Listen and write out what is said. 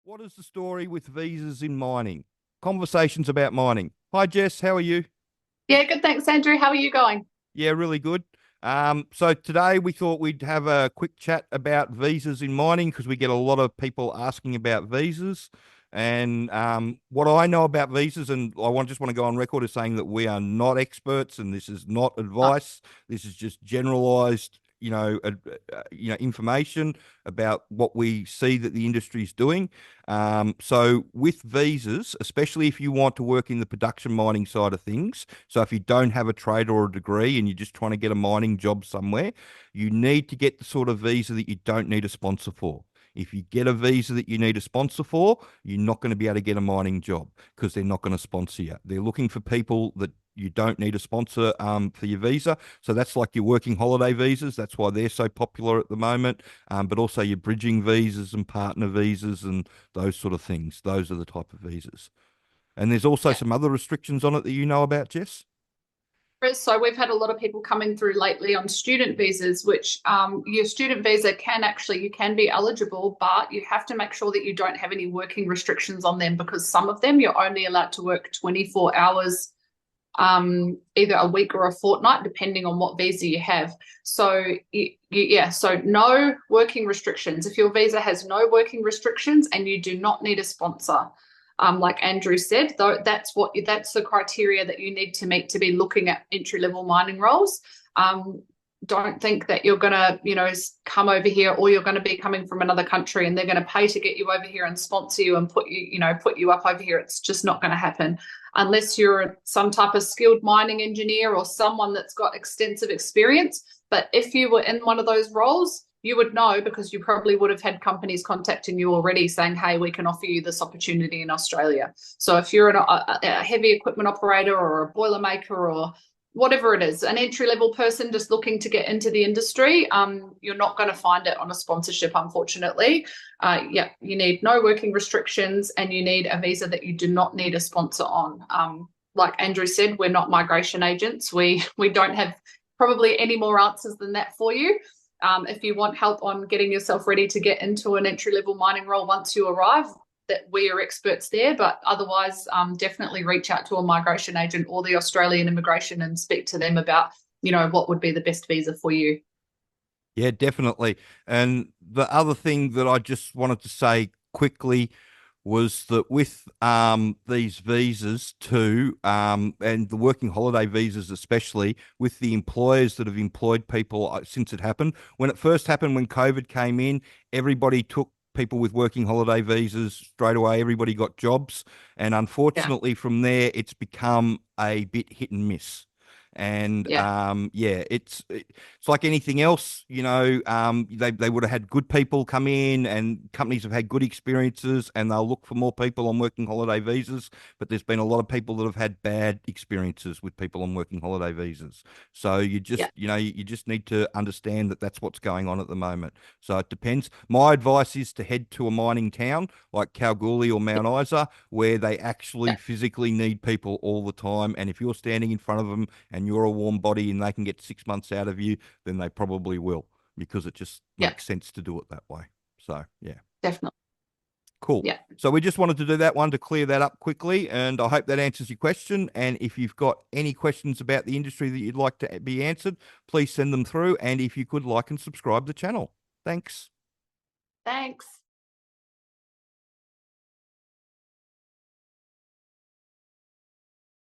What is the story with visas in mining? Conversations about mining. Hi, Jess. How are you? Yeah, good. Thanks, Andrew. How are you going? Yeah, really good. So today we thought we'd have a quick chat about visas in mining because we get a lot of people asking about visas. And what I know about visas, and just want to go on record as saying that we are not experts, and this is not Oh, advice. This is just generalised, information about what we see that the industry is doing. So with visas, especially if you want to work in the production mining side of things, so if you don't have a trade or a degree and you're just trying to get a mining job somewhere, you need to get the sort of visa that you don't need a sponsor for. If you get a visa that you need a sponsor for, you're not going to be able to get a mining job because they're not going to sponsor you. They're looking for people that you don't need a sponsor for your visa. So that's like your working holiday visas. That's why they're so popular at the moment. But also your bridging visas and partner visas and those sort of things. Those are the type of visas. And there's also yeah. some other restrictions on it that you know about, Jess? So we've had a lot of people coming through lately on student visas, which your student visa you can be eligible, but you have to make sure that you don't have any working restrictions on them because some of them you're only allowed to work 24 hours, either a week or a fortnight, depending on what visa you have. So so no working restrictions. If your visa has no working restrictions and you do not need a sponsor, like Andrew said, though that's the criteria that you need to meet to be looking at entry level mining roles. Um, don't think that you're going to, come over here or you're going to be coming from another country and they're going to pay to get you over here and sponsor you and put you up over here. It's just not going to happen unless you're some type of skilled mining engineer or someone that's got extensive experience. But if you were in one of those roles, you would know because you probably would have had companies contacting you already saying, hey, we can offer you this opportunity in Australia. So if you're a heavy equipment operator or a boiler maker or whatever it is, an entry level person just looking to get into the industry, you're not going to find it on a sponsorship, unfortunately. You need no working restrictions and you need a visa that you do not need a sponsor on. Like Andrew said, we're not migration agents. We don't have probably any more answers than that for you. If you want help on getting yourself ready to get into an entry level mining role once you arrive, that we are experts there. But otherwise, definitely reach out to a migration agent or the Australian immigration and speak to them about, what would be the best visa for you. Yeah, definitely. And the other thing that I just wanted to say quickly was that with these visas too, and the working holiday visas especially, with the employers that have employed people since it happened. When it first happened, when COVID came in, everybody took people with working holiday visas straight away. Everybody got jobs, and Yeah, unfortunately, from there, it's become a bit hit and miss. And yeah, yeah, it's like anything else, they would have had good people come in, and companies have had good experiences, and they'll look for more people on working holiday visas. But there's been a lot of people that have had bad experiences with people on working holiday visas. So yeah, you just need to understand that that's what's going on at the moment. So it depends. My advice is to head to a mining town like Kalgoorlie or Mount Isa, where they actually yeah, physically need people all the time. And if you're standing in front of them and you're a warm body and they can get 6 months out of you, then they probably will because it just yeah, makes sense to do it that way. So, yeah, definitely. cool. Yeah. So, we just wanted to do that one to clear that up quickly. And I hope that answers your question. And if you've got any questions about the industry that you'd like to be answered, please send them through. And if you could like and subscribe the channel. Thanks. Thanks.